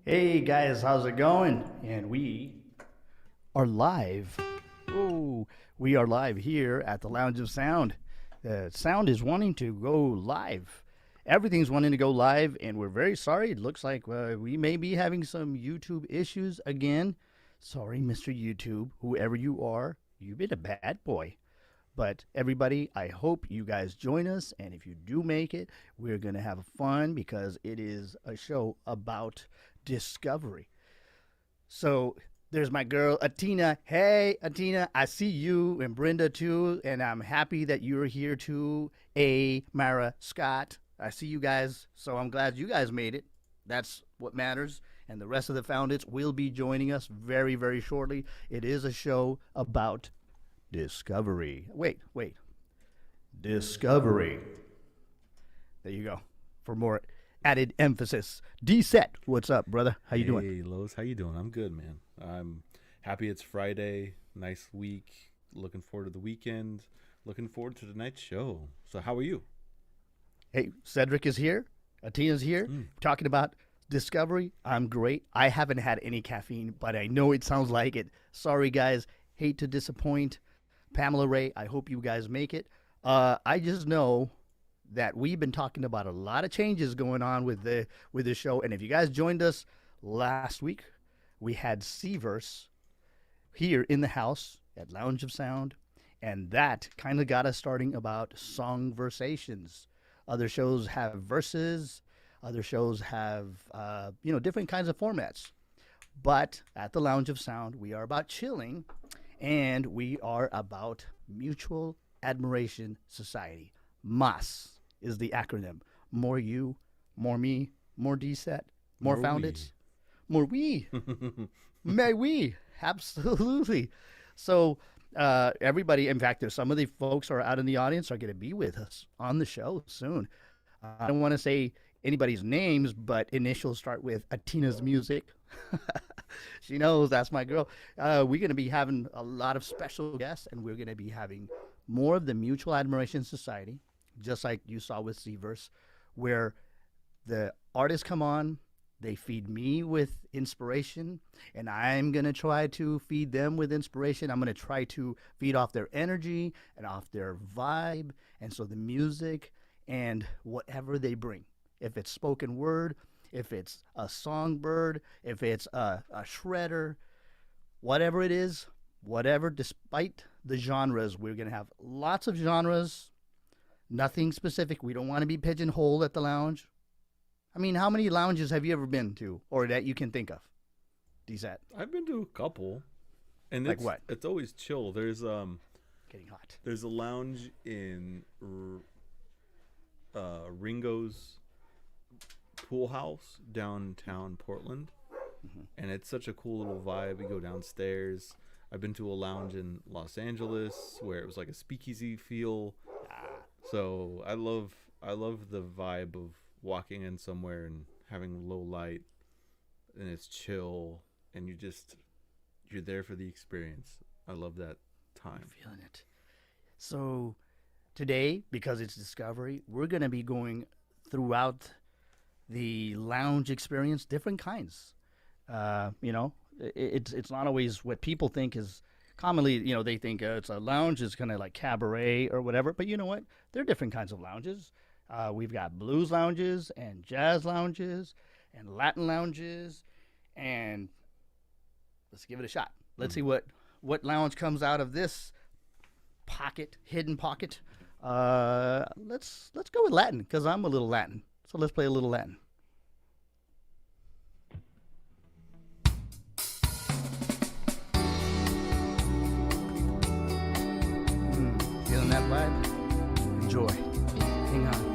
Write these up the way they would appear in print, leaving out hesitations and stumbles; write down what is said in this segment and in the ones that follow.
Hey guys, how's it going? And we are live. Oh, we are live here at the Lounge of Sound. The sound is wanting to go live. Everything's wanting to go live, and we're very sorry. It looks like we may be having some YouTube issues again. Sorry, Mr. YouTube, whoever you are, you've been a bad boy. But everybody, I hope you guys join us, and if you do make it, we're going to have fun because it is a show about discovery. So there's my girl, Atina. Hey, Atina, I see you and Brenda too, and I'm happy that you're here too. Mara, Scott, I see you guys, so I'm glad you guys made it. That's what matters. And the rest of the foundits will be joining us very, very shortly. It is a show about discovery. Wait. Discovery. There you go. For more added emphasis. D-Set, what's up, brother? How you doing? Hey, Lowe's, how you doing? I'm good, man. I'm happy it's Friday. Nice week. Looking forward to the weekend. Looking forward to tonight's show. So how are you? Hey, Cedric is here. Atina's here. Talking about discovery. I'm great. I haven't had any caffeine, but I know it sounds like it. Sorry, guys. Hate to disappoint. Pamela Ray, I hope you guys make it. I just know that we've been talking about a lot of changes going on with the show. And if you guys joined us last week, we had Seaverse here in the house at Lounge of Sound. And that kind of got us starting about songversations. Other shows have verses. Other shows have, different kinds of formats. But at the Lounge of Sound, we are about chilling. And we are about Mutual Admiration Society. MAS is the acronym. More you, more me, more D-Set, more foundits, more we. May we. Absolutely. So everybody, in fact, there's some of the folks who are out in the audience are going to be with us on the show soon. I don't want to say anybody's names, but initials start with Atina's Music. She knows that's my girl. We're going to be having a lot of special guests, and we're going to be having more of the Mutual Admiration Society, just like you saw with Seaverse, where the artists come on, they feed me with inspiration, and I'm going to try to feed them with inspiration. I'm going to try to feed off their energy and off their vibe, and so the music and whatever they bring. If it's spoken word, if it's a songbird, if it's a shredder, whatever it is, despite the genres, we're going to have lots of genres, nothing specific. We don't want to be pigeonholed at the lounge. I mean, how many lounges have you ever been to or that you can think of? D-Set? I've been to a couple. And like what? It's always chill. There's getting hot. There's a lounge in Ringo's Pool House downtown Portland, and it's such a cool little vibe. You go downstairs. I've been to a lounge in Los Angeles where it was like a speakeasy feel. So I love I love the vibe of walking in somewhere and having low light, and it's chill, and you're there for the experience. I love that time. I'm feeling it. So today, because it's Discovery, we're going to be going throughout the lounge experience, different kinds. It's not always what people think is commonly, they think it's a lounge, it's kind of like cabaret or whatever. But you know what? There are different kinds of lounges. We've got blues lounges and jazz lounges and Latin lounges. And let's give it a shot. Let's see what lounge comes out of this hidden pocket. Let's go with Latin, because I'm a little Latin. So let's play a little Latin. Feeling that vibe? Enjoy. Hang on.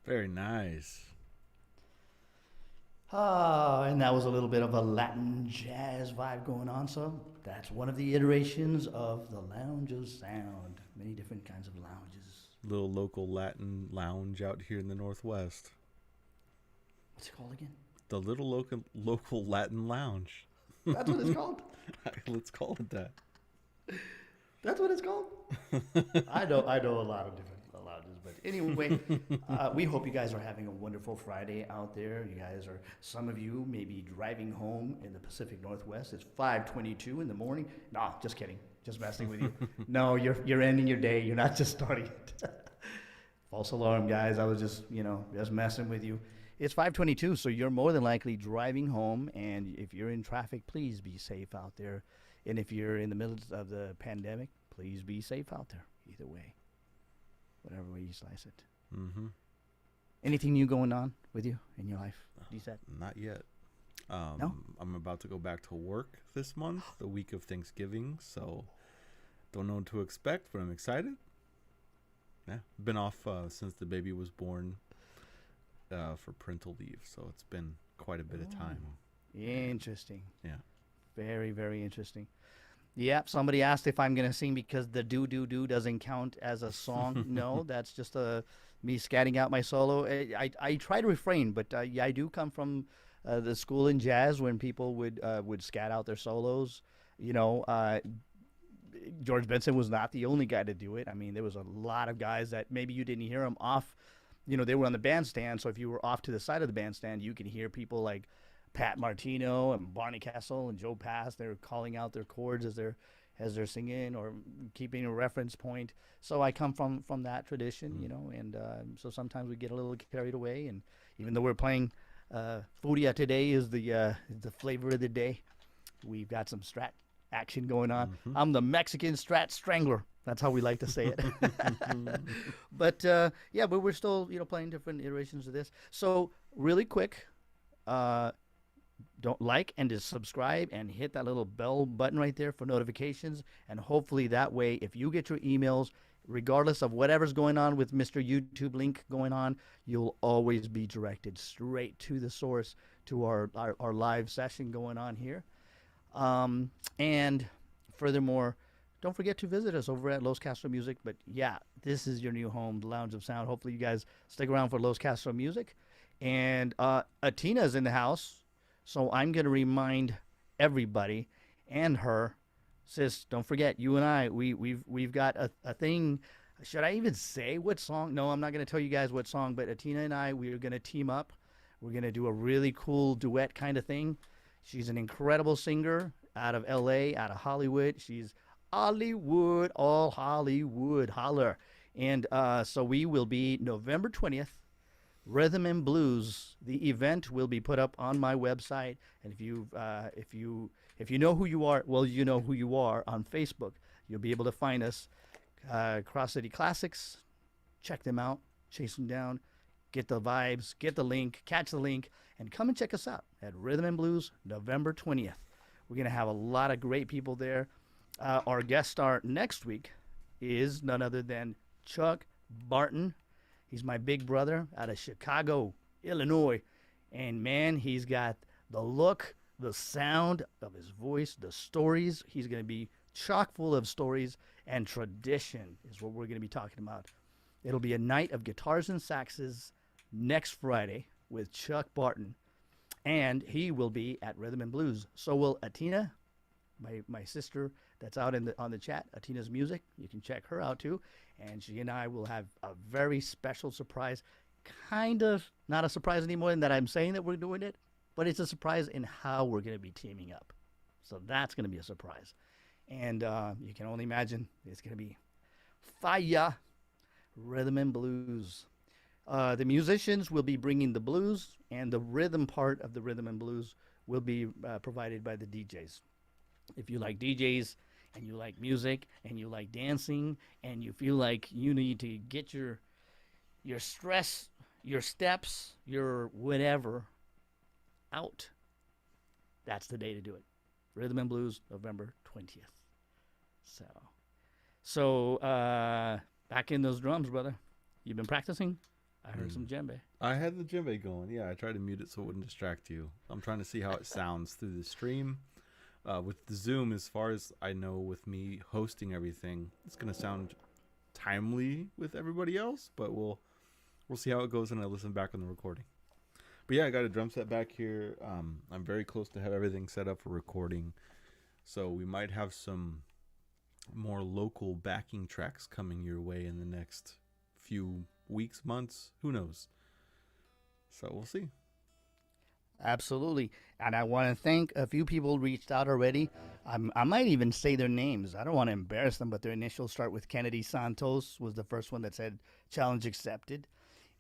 Very nice. And that was a little bit of a Latin jazz vibe going on. So that's one of the iterations of the Lounge of Sound. Many different kinds of lounges. Little local Latin lounge out here in the Northwest. What's it called again? The little local Latin lounge. That's what it's called? Let's call it that. That's what it's called? I know a lot of different lounges, but anyway, we hope you guys are having a wonderful Friday out there. You guys are, some of you may be driving home in the Pacific Northwest. It's 5:22 in the morning. No, just kidding. Just messing with you. No, you're ending your day. You're not just starting it. False alarm, guys. I was just messing with you. It's 5:22, so you're more than likely driving home, and if you're in traffic, please be safe out there. And if you're in the middle of the pandemic, please be safe out there. Either way, whatever way you slice it. Mm-hmm. Anything new going on with you in your life? DSAT? Not yet. No? I'm about to go back to work this month, the week of Thanksgiving, so don't know what to expect, but I'm excited. Yeah, been off since the baby was born for parental leave, so it's been quite a bit of time. Interesting. Yeah. Very, very interesting. Yep, somebody asked if I'm going to sing because the do doesn't count as a song. No, that's just me scatting out my solo. I try to refrain, but I do come from the school in jazz when people would scat out their solos. George Benson was not the only guy to do it. I mean, there was a lot of guys that maybe you didn't hear them off. They were on the bandstand, so if you were off to the side of the bandstand, you could hear people like Pat Martino and Barney Kessel and Joe Pass. They're calling out their chords as they're singing or keeping a reference point. So I come from that tradition, and so sometimes we get a little carried away. And even though we're playing Furia today is the flavor of the day, we've got some Strat action going on. Mm-hmm. I'm the Mexican Strat Strangler. That's how we like to say it. But we're still playing different iterations of this. So really quick. Don't like and just subscribe and hit that little bell button right there for notifications. And hopefully that way, if you get your emails, regardless of whatever's going on with Mr. YouTube link going on, you'll always be directed straight to the source, to our live session going on here. And furthermore, don't forget to visit us over at Los Castro Music. But yeah, this is your new home, the Lounge of Sound. Hopefully you guys stick around for Los Castro Music. And Atina's in the house. So I'm going to remind everybody and her, sis, don't forget, you and I, we've got a thing. Should I even say what song? No, I'm not going to tell you guys what song, but Atina and I, we're going to team up. We're going to do a really cool duet kind of thing. She's an incredible singer out of L.A., out of Hollywood. She's Hollywood, all Hollywood, holler. And so we will be November 20th. Rhythm and Blues. The event will be put up on my website, and if you know who you are, well, you know who you are on Facebook. You'll be able to find us. Cross City Classics. Check them out. Chase them down. Get the vibes. Get the link. Catch the link, and come and check us out at Rhythm and Blues, November 20th. We're gonna have a lot of great people there. Our guest star next week is none other than Chuck Barton. He's my big brother out of Chicago, Illinois. And, man, he's got the look, the sound of his voice, the stories. He's going to be chock full of stories, and tradition is what we're going to be talking about. It'll be a night of guitars and saxes next Friday with Chuck Barton. And he will be at Rhythm and Blues. So will Atina, my sister that's out on the chat, Atina's Music. You can check her out too. And she and I will have a very special surprise. Kind of not a surprise anymore in that I'm saying that we're doing it, but it's a surprise in how we're going to be teaming up. So that's going to be a surprise. And you can only imagine it's going to be fire. Rhythm and Blues. The musicians will be bringing the blues, and the rhythm part of the Rhythm and Blues will be provided by the DJs. If you like DJs and you like music and you like dancing and you feel like you need to get your stress, your steps, your whatever out, that's the day to do it. Rhythm and Blues, November 20th. So back in those drums, brother. You've been practicing? I heard some djembe. I had the djembe going. Yeah, I tried to mute it so it wouldn't distract you. I'm trying to see how it sounds through the stream. With the Zoom, as far as I know, with me hosting everything, it's going to sound timely with everybody else, but we'll see how it goes when I listen back on the recording. But yeah, I got a drum set back here. I'm very close to have everything set up for recording, so we might have some more local backing tracks coming your way in the next few weeks, months, who knows. So we'll see. Absolutely. And I want to thank a few people reached out already. I might even say their names. I don't want to embarrass them, but their initials start with Kennedy Santos was the first one that said challenge accepted.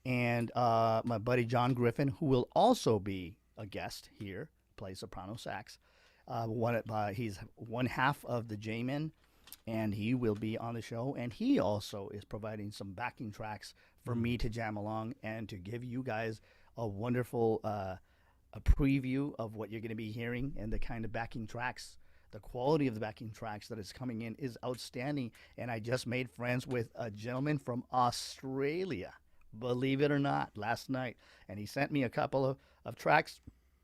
And my buddy John Griffin, who will also be a guest here, plays soprano sax. He's one half of the J-Men, and he will be on the show. And he also is providing some backing tracks for me to jam along and to give you guys a wonderful a preview of what you're going to be hearing and the kind of backing tracks. The quality of the backing tracks that is coming in is outstanding. And I just made friends with a gentleman from Australia, believe it or not, last night. And he sent me a couple of tracks.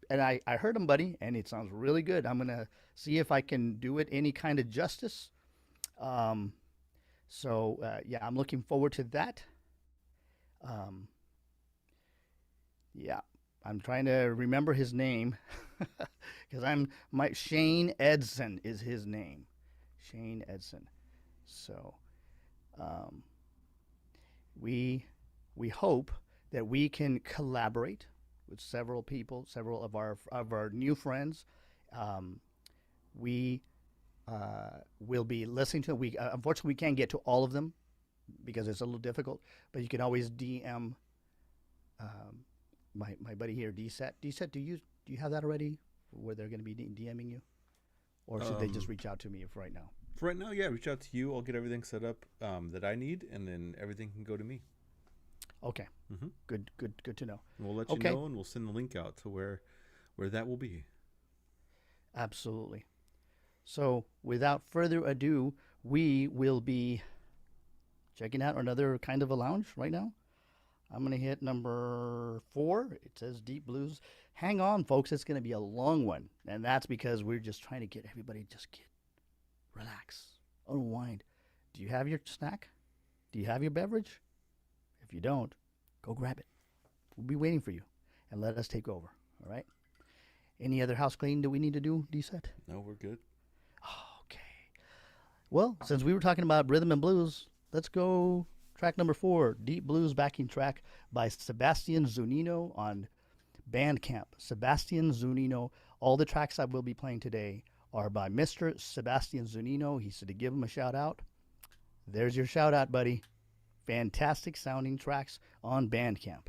And I heard them, buddy, and it sounds really good. I'm going to see if I can do it any kind of justice. Yeah, I'm looking forward to that. Yeah, I'm trying to remember his name because Shane Edson is his name. Shane Edson. So, we hope that we can collaborate with several people, several of our new friends. We will be listening to. Unfortunately, we can't get to all of them because it's a little difficult. But you can always DM my buddy here, D-Set. D-Set, do you have that already? Where they're going to be DMing you, or should they just reach out to me for right now? For right now, yeah, reach out to you. I'll get everything set up that I need, and then everything can go to me. Okay. Mm-hmm. Good to know. And we'll let you know, and we'll send the link out to where that will be. Absolutely. So, without further ado, we will be checking out another kind of a lounge right now. I'm going to hit number 4. It says Deep Blues. Hang on, folks. It's going to be a long one. And that's because we're just trying to get everybody relax, unwind. Do you have your snack? Do you have your beverage? If you don't, go grab it. We'll be waiting for you. And let us take over. All right? Any other house cleaning that we need to do, D-Set? No, we're good. Okay. Well, since we were talking about rhythm and blues, let's go track number 4, Deep Blues backing track by Sebastian Zunino on Bandcamp. Sebastian Zunino. All the tracks I will be playing today are by Mr. Sebastian Zunino. He said to give him a shout out. There's your shout out, buddy. Fantastic sounding tracks on Bandcamp.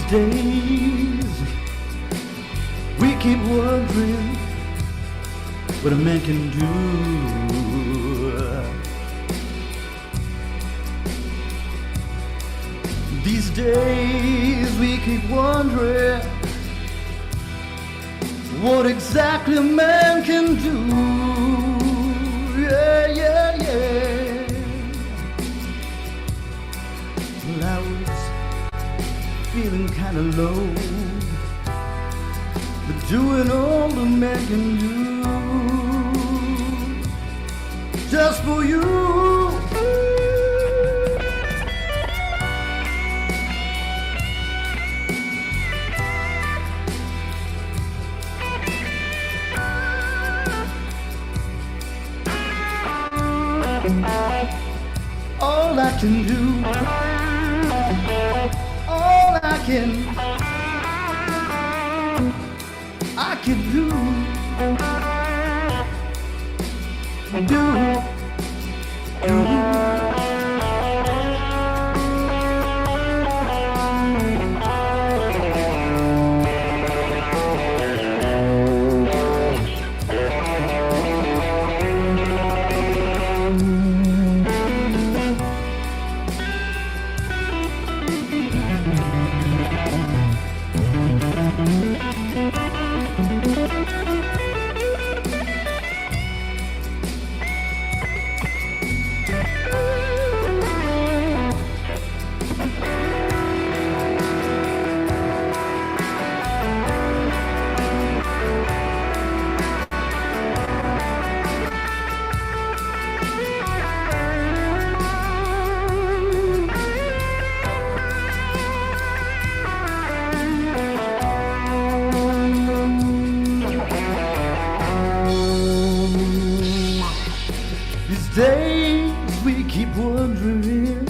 days we keep wondering what a man can do. These days we keep wondering what exactly a man can do. Yeah, yeah, yeah. Well, I was feeling kinda low, but doing all the man can do just for you. All I can do, all I can do, days we keep wondering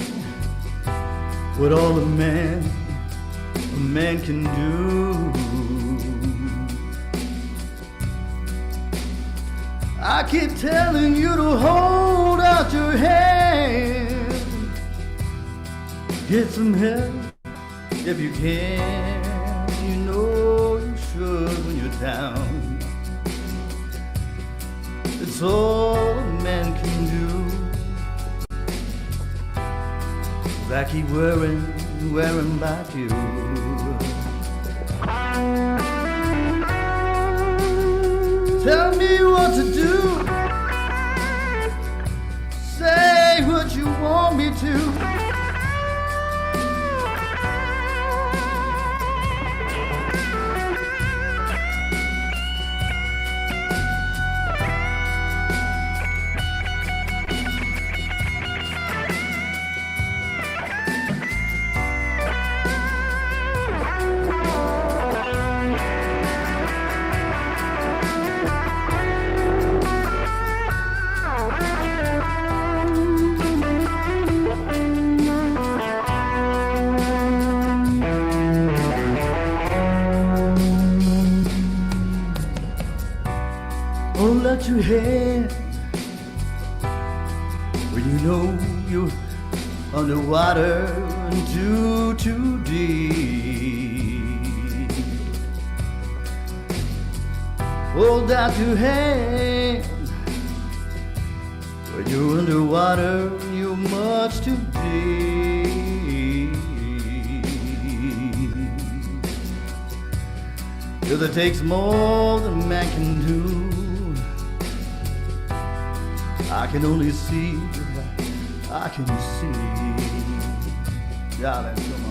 what all a man can do. I keep telling you to hold out your hand, get some help if you can. You know you should when you're down. It's all a man can do. I keep wearing back you. Tell me what to do. Say what you want me to. Hold out your hand when you know you're underwater and too deep. Hold out your hand when you're underwater, you're much too deep. Cause it takes more than a man can do. I can only see what I can see. Darling, come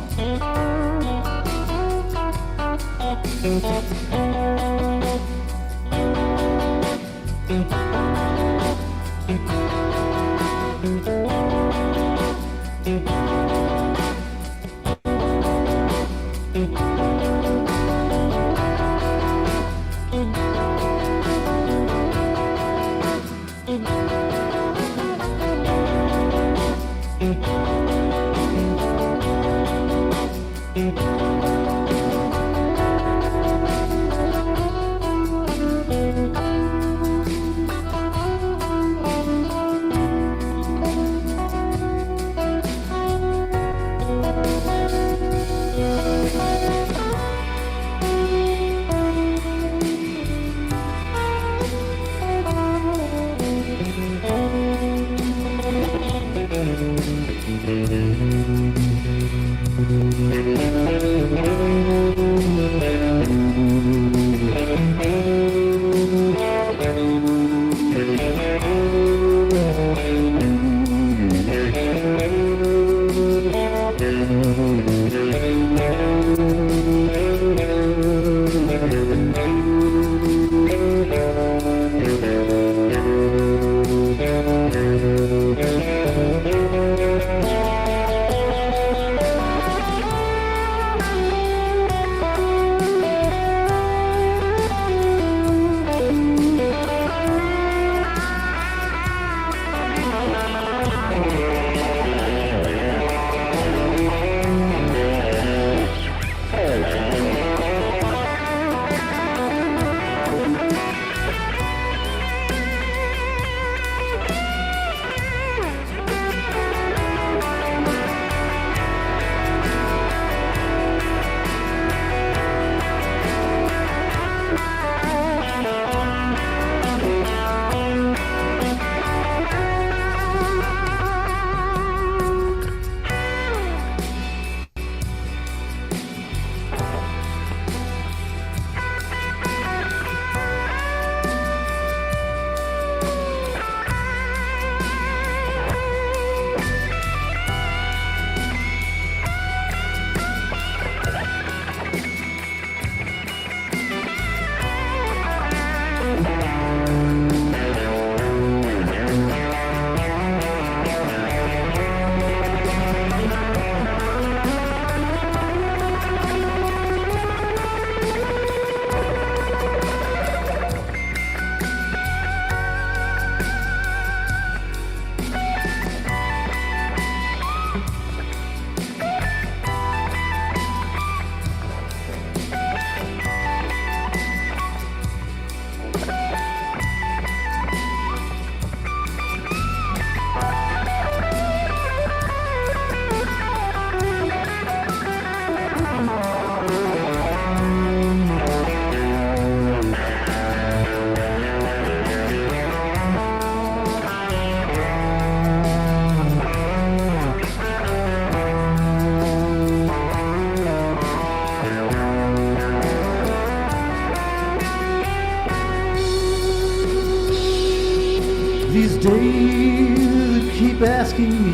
days keep asking me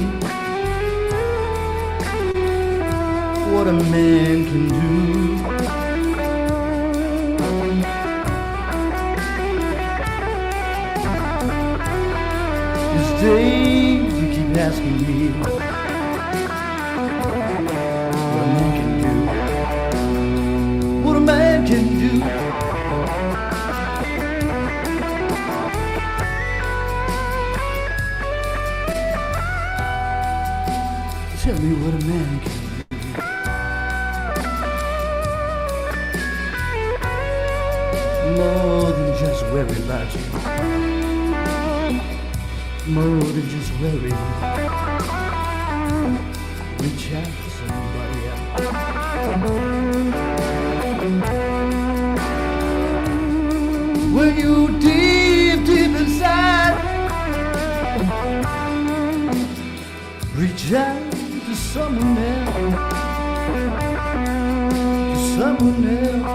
what a man can do. These days you keep asking me what a man can do. What a man can do. Tell me what a man can do. More than just worry about you. More than just worry. Reach out to somebody else. When you deep, deep inside, reach out to someone else. To someone else.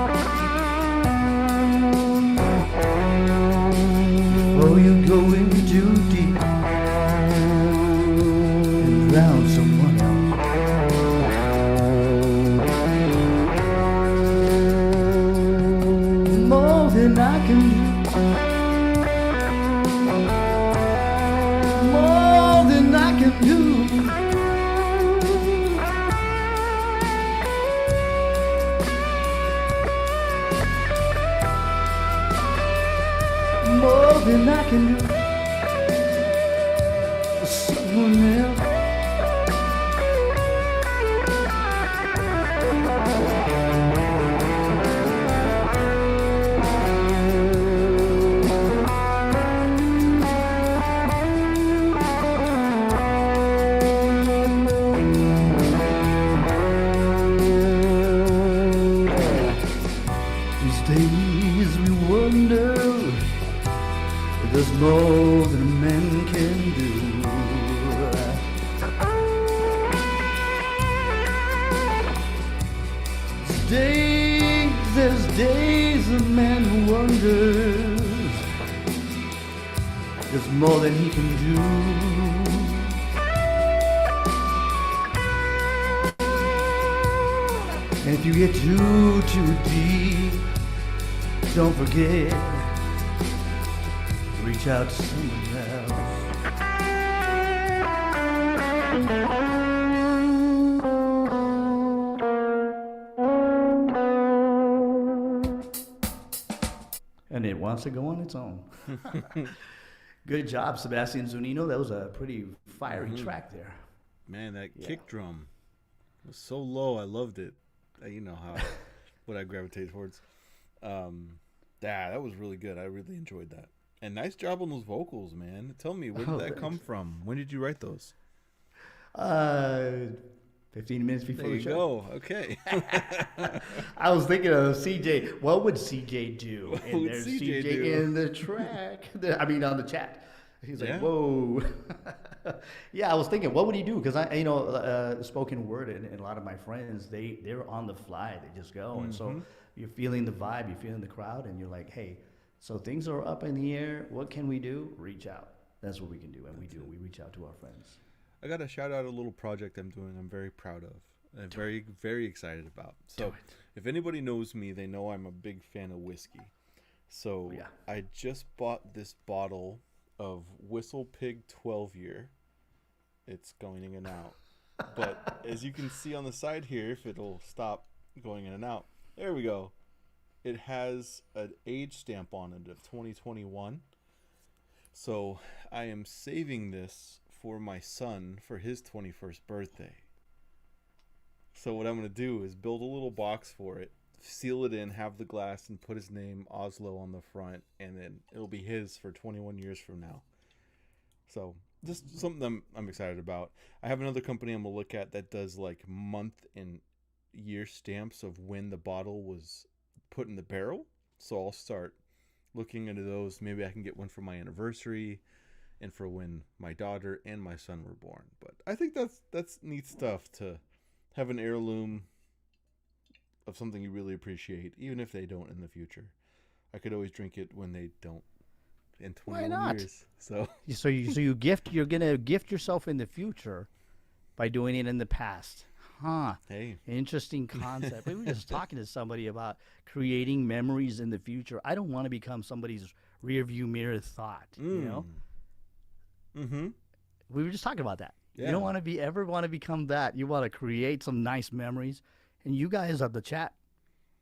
Before you go in too deep and drown someone else. More than I can do. More than I can do. More than I can do for someone else. These days we wonder if there's more than a man can do. There's days a man wonders there's more than he can do. And if you get too deep, don't forget, reach out to someone else. And it wants to go on its own. Good job, Sebastian Zunino. That was a pretty fiery track there. Man, that kick drum was so low. I loved it. You know how what I gravitate towards. That was really good. I really enjoyed that. And nice job on those vocals, man. Tell me, where did that come from? When did you write those? 15 minutes before the show. There you go. Okay. I was thinking of CJ. What would CJ do? What And would there's CJ CJ do? in the track. On the chat. He's like, Yeah. whoa. Yeah, I was thinking, what would he do? Because spoken word and a lot of my friends, they're on the fly. They just go. And so you're feeling the vibe, you're feeling the crowd, and you're like, hey, so things are up in the air. What can we do? Reach out. That's what we can do. And we reach out to our friends. I got to shout out a little project I'm doing. I'm very proud of. I'm very, very excited about. So if anybody knows me, they know I'm a big fan of whiskey. So I just bought this bottle of Whistle Pig 12 year. It's going in and out. But as you can see on the side here, if it'll stop going in and out, there we go. It has an age stamp on it of 2021. So I am saving this for my son for his 21st birthday. So what I'm going to do is build a little box for it, seal it in, have the glass, and put his name, Oslo, on the front, and then it'll be his for 21 years from now. So just something I'm excited about. I have another company I'm going to look at that does like month and year stamps of when the bottle was put in the barrel. So I'll start looking into those. Maybe I can get one for my anniversary and for when my daughter and my son were born. But I think that's neat stuff to have an heirloom of something you really appreciate, even if they don't in the future. I could always drink it when they don't in Why 21 not? years. So You're gonna gift yourself in the future by doing it in the past. Huh. hey, Interesting concept. We were just talking to somebody about creating memories in the future. I don't want to become somebody's rear view mirror thought, you know? Mm-hmm. We were just talking about that. You Yeah. don't want to ever want to become that. You want to create some nice memories. And you guys of the chat,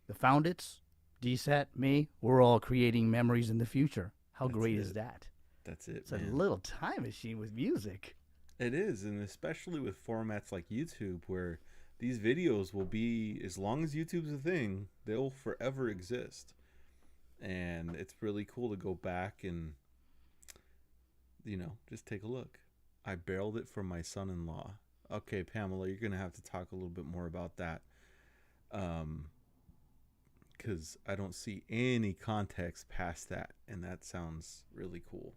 the foundits, DSET, me, we're all creating memories in the future. How great is that? That's it, It's man. a little time machine with music. It is, and especially with formats like YouTube, where these videos will be, as long as YouTube's a thing, they'll forever exist. And it's really cool to go back and, just take a look. I barreled it for my son-in-law. Okay, Pamela, you're going to have to talk a little bit more about that. Because I don't see any context past that, and that sounds really cool.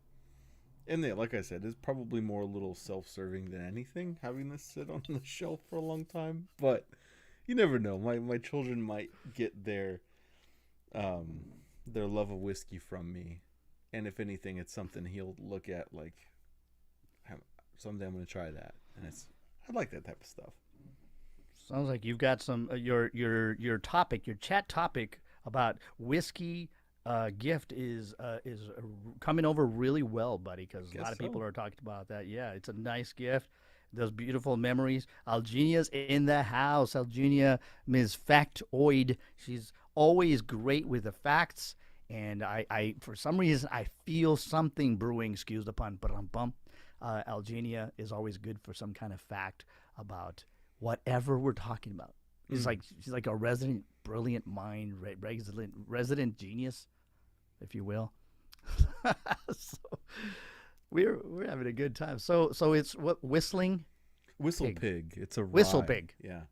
And yeah, like I said, it's probably more a little self-serving than anything, having this sit on the shelf for a long time. But you never know. My children might get their love of whiskey from me, and if anything, it's something he'll look at like, someday I'm going to try that, and I like that type of stuff. Sounds like you've got some your topic, your chat topic about whiskey. Gift is coming over really well, buddy, because a lot of people are talking about that. Yeah, it's a nice gift. Those beautiful memories. Algenia's in the house. Algenia, Ms. Factoid. She's always great with the facts, and I for some reason I feel something brewing. Excuse the pun, but Algenia is always good for some kind of fact about whatever we're talking about. It's like she's like a resident brilliant mind, resident genius, if you will. So we're having a good time. So it's what whistling Whistle pig. It's a rye. Whistle pig. Yeah.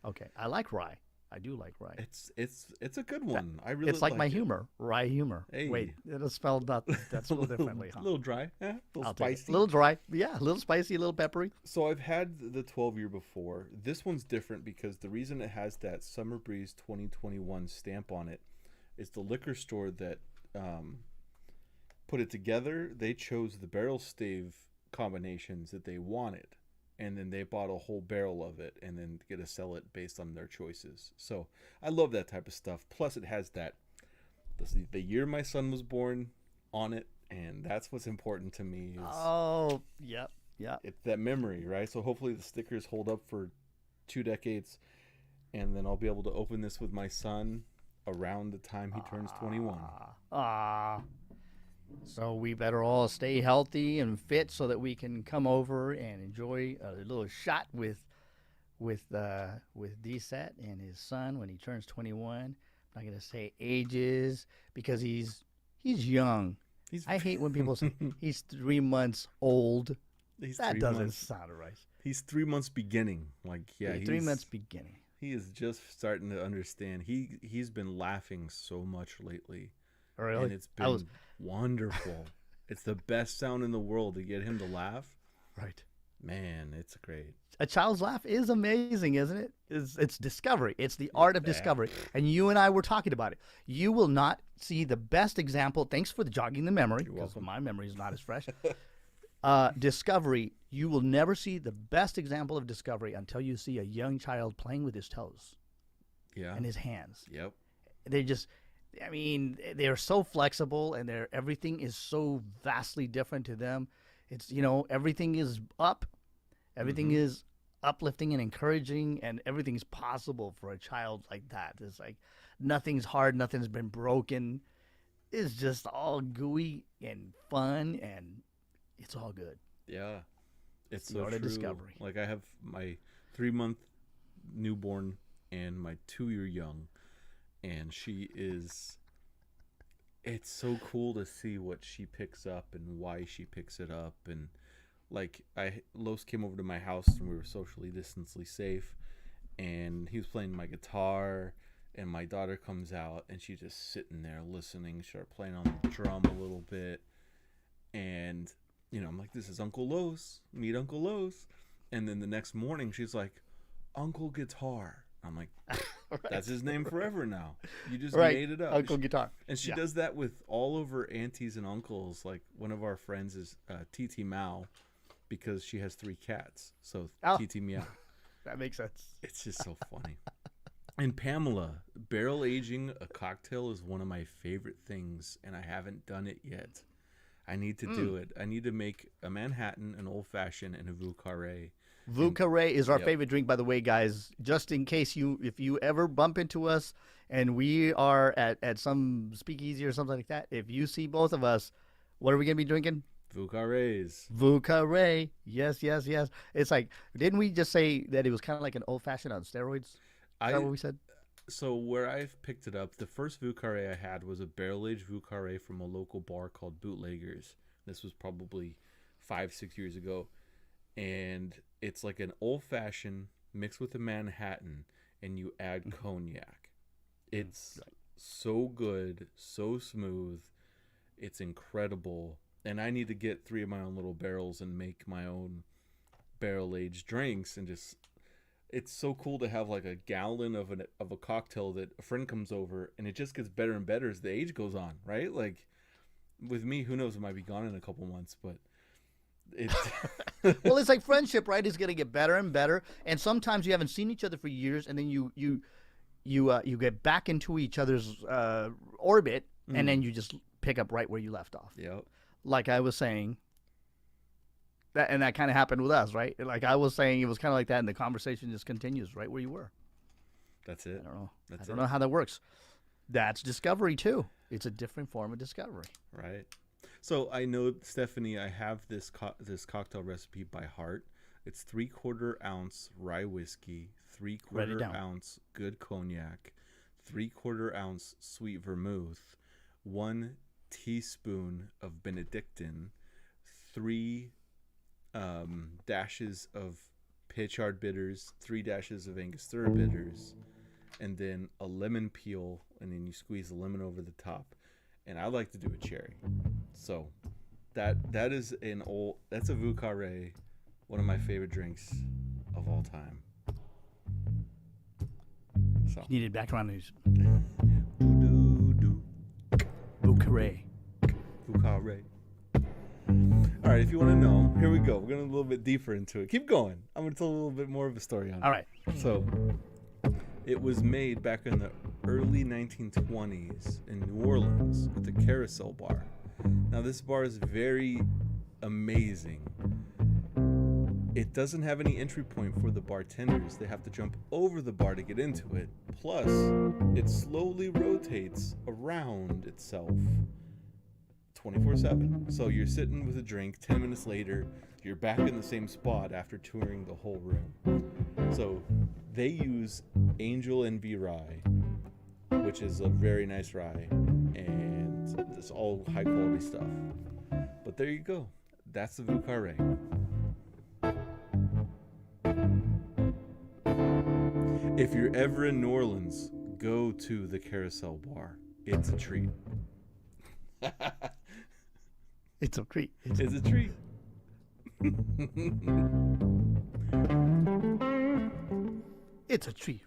Okay, I like rye. I do like rye. It's a good one. I really. It's like my humor, rye humor. Hey. Wait, it'll spell that's spelled differently, huh? A little dry, a little spicy. A little dry, yeah, a little spicy, a little peppery. So I've had the 12-year before. This one's different because the reason it has that Summer Breeze 2021 stamp on it is the liquor store that put it together. They chose the barrel stave combinations that they wanted, and then they bought a whole barrel of it and then get to sell it based on their choices. So I love that type of stuff. Plus it has that the year my son was born on it, and that's what's important to me. Oh, yep. It's that memory, right? So hopefully the stickers hold up for 2 decades, and then I'll be able to open this with my son around the time he turns 21. So we better all stay healthy and fit so that we can come over and enjoy a little shot with DSET and his son when he turns 21. I'm not gonna say ages because he's young. I hate when people say he's 3 months old. That doesn't sound right. He's 3 months beginning. He's 3 months beginning. He is just starting to understand. He's been laughing so much lately. Really? And it's been wonderful. It's the best sound in the world to get him to laugh. Right. Man, it's great. A child's laugh is amazing, isn't it? It's discovery. It's the art of discovery. And you and I were talking about it. You will not see the best example. Thanks for jogging the memory, because my memory is not as fresh. Discovery. You will never see the best example of discovery until you see a young child playing with his toes. Yeah. And his hands. Yep. They're so flexible, and everything is so vastly different to them. It's, everything is up. Everything is uplifting and encouraging, and everything's possible for a child like that. It's like nothing's hard, nothing's been broken. It's just all gooey and fun, and it's all good. Yeah. It's the art of discovery. Like, I have my 3-month newborn and my 2-year young, and it's so cool to see what she picks up and why she picks it up. And Los came over to my house and we were socially distancedly safe, and he was playing my guitar, and my daughter comes out and she's just sitting there listening. She started playing on the drum a little bit, and I'm like, this is Uncle Los, meet Uncle Los. And then the next morning she's like, Uncle Guitar. I'm like, Right. That's his name forever now. You just Right. made it up. Uncle Guitar. And she Yeah. does that with all of her aunties and uncles. Like one of our friends is TT Mao because she has 3 cats. So Oh. TT Meow. That makes sense. It's just so funny. And Pamela, barrel aging a cocktail is one of my favorite things, and I haven't done it yet. I need to do it. I need to make a Manhattan, an old fashioned, and a Vieux Carré. Vieux Carré is our Yep. favorite drink, by the way, guys. Just in case if you ever bump into us and we are at some speakeasy or something like that, if you see both of us, what are we gonna be drinking? Vieux Carrés. Vieux Carré. Yes, yes, yes. It's like, didn't we just say that it was kind of like an old fashioned on steroids? Is that what we said? So where I've picked it up, the first Vieux Carré I had was a barrel-aged Vieux Carré from a local bar called Bootleggers. This was probably 5-6 years ago. And it's like an old-fashioned mixed with a Manhattan, and you add cognac. It's so good, so smooth. It's incredible. And I need to get 3 of my own little barrels and make my own barrel-aged drinks and just... It's so cool to have like a gallon of a cocktail that a friend comes over, and it just gets better and better as the age goes on, right? Like with me, who knows, it might be gone in a couple months, but it. Well, it's like friendship, right? It's gonna get better and better, and sometimes you haven't seen each other for years, and then you get back into each other's orbit, and then you just pick up right where you left off. Yep. Like I was saying. That kind of happened with us, right? Like I was saying, it was kind of like that, and the conversation just continues right where you were. That's it. I don't know. That's I don't know how that works. That's discovery too. It's a different form of discovery. Right. So I know, Stephanie, I have this cocktail recipe by heart. It's 3/4 ounce rye whiskey, 3/4 ounce good cognac, 3/4 ounce sweet vermouth, 1 teaspoon of Benedictine, 3 dashes of Picard bitters, 3 dashes of Angostura bitters, and then a lemon peel, and then you squeeze the lemon over the top. And I like to do a cherry. So that is that's a Vieux Carré, one of my favorite drinks of all time. So You needed background news. do Vieux Carré. Vieux Carré. All right, if you want to know, here we go. We're going a little bit deeper into it. Keep going. I'm going to tell a little bit more of a story on it. All right. So, it was made back in the early 1920s in New Orleans at the Carousel Bar. Now, this bar is very amazing. It doesn't have any entry point for the bartenders. They have to jump over the bar to get into it. Plus, it slowly rotates around itself 24/7. So you're sitting with a drink, 10 minutes later, you're back in the same spot after touring the whole room. So they use Angel Envy rye, which is a very nice rye, and it's all high quality stuff. But there you go. That's the Vieux Carré. If you're ever in New Orleans, go to the Carousel Bar. It's a treat. It's a treat. It's a treat. It's a treat.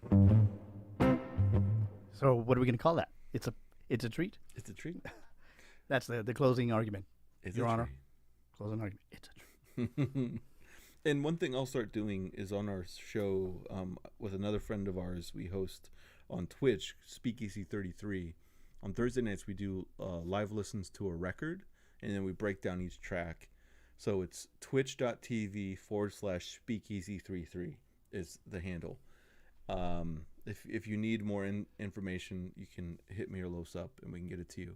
So what are we going to call that? It's a treat? It's a treat. That's the closing argument. It's Your a Honor. treat. Closing argument. It's a treat. And one thing I'll start doing is on our show with another friend of ours we host on Twitch, Speakeasy 33. On Thursday nights, we do live listens to a record, and then we break down each track. So it's twitch.tv/speakeasy33 is the handle. If you need more information, you can hit me or Los up, and we can get it to you.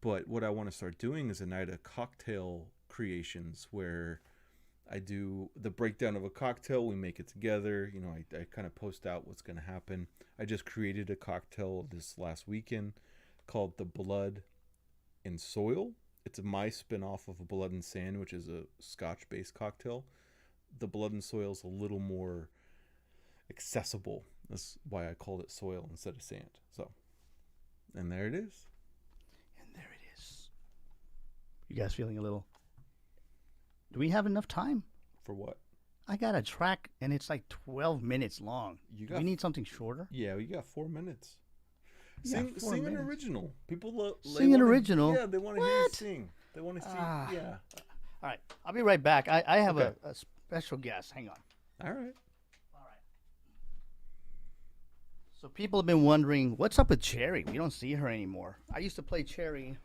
But what I want to start doing is a night of cocktail creations where I do the breakdown of a cocktail. We make it together. You know, I kind of post out what's going to happen. I just created a cocktail this last weekend called the Blood and Soil. It's my spin-off of a Blood and Sand, which is a Scotch-based cocktail. The Blood and Soil is a little more accessible. That's why I called it soil instead of sand. So, and there it is. And there it is. You guys feeling a little... Do we have enough time? For what? I got a track, and it's like 12 minutes long. We need something shorter. Yeah, you got 4 minutes. Sing an original. People sing an original. Yeah, they want to hear you sing. They want to see. Yeah. All right, I'll be right back. I have a special guest. Hang on. All right. So people have been wondering, what's up with Cherry? We don't see her anymore. I used to play Cherry,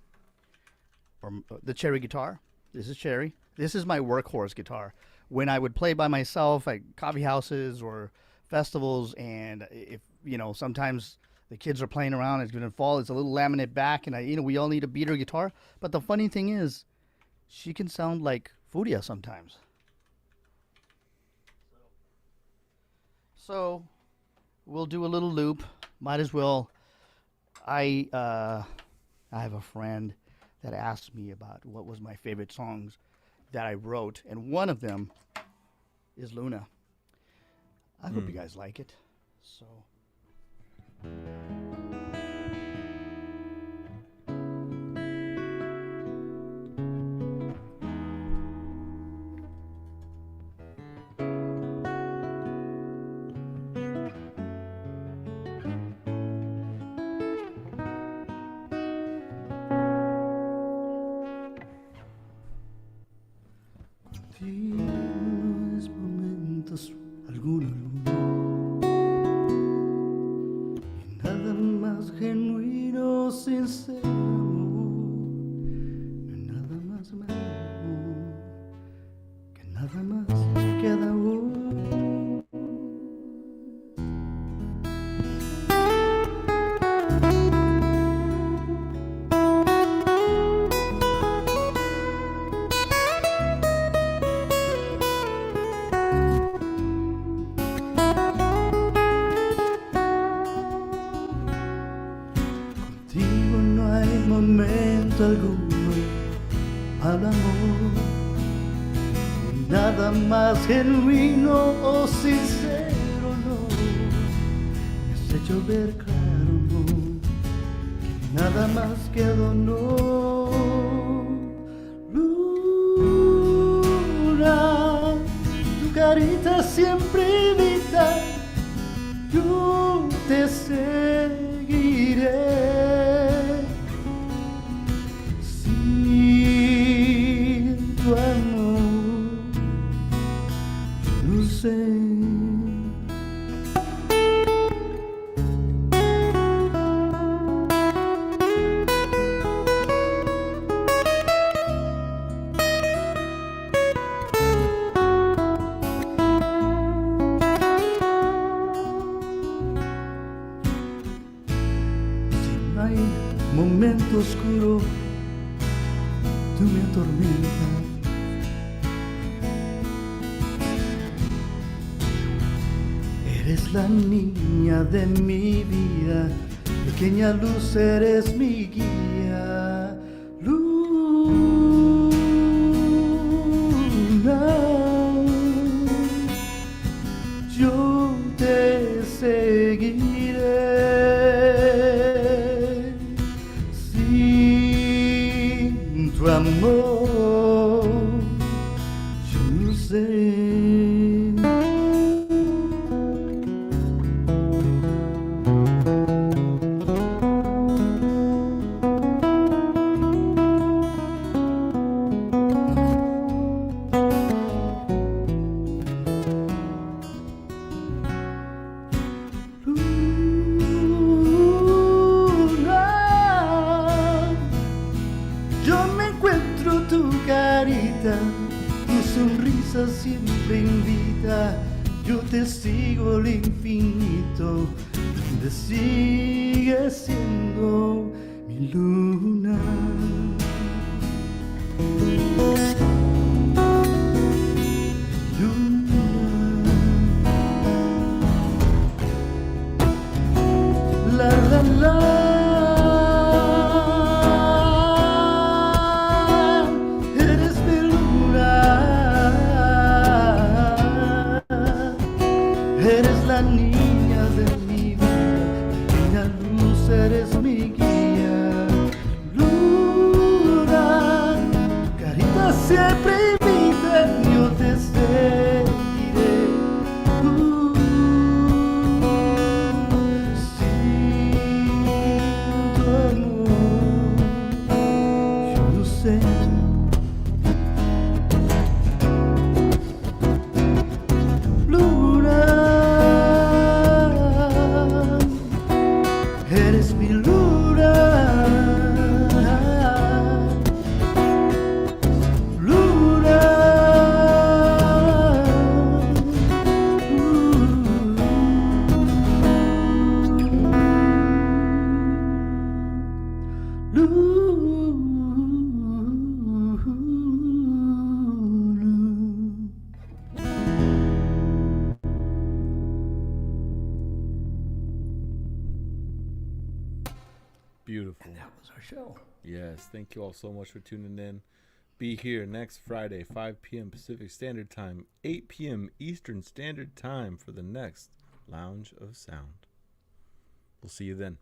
or the Cherry guitar. This is Cherry. This is my workhorse guitar. When I would play by myself at coffee houses or festivals, and if sometimes the kids are playing around, it's going to fall. It's a little laminate back, and we all need a beater guitar. But the funny thing is, she can sound like Furia sometimes. So we'll do a little loop. Might as well. I have a friend that asked me about what was my favorite songs that I wrote, and one of them is Luna. I hope you guys like it. So. Tienes momentos alguno y nada más genuino, sincero amor, no hay nada más amor que nada más queda hoy. Alguno al amor, nada más genuino o sincero, no, me has hecho ver claro, no, que nada más quedó, no. Luna, tu carita siempre invita, yo te seguiré. Tu amor, yo no sé. Si no hay momento oscuro, tú me atormentas. Eres la niña de mi vida, pequeña luz, eres mi guía. Luna, yo te seguiré. Sin tu amor, yo no sé. Tu sonrisa siempre invita, yo te sigo al infinito, donde sigue siendo mi luna. Luna, la la la. La niña de mi vida, pequeña luz, eres mi guía. Luna, Beautiful. And that was our show. Yes, thank you all so much for tuning in. Be here next Friday, 5 p.m. Pacific Standard Time, 8 p.m. Eastern Standard Time for the next Lounge of Sound. We'll see you then.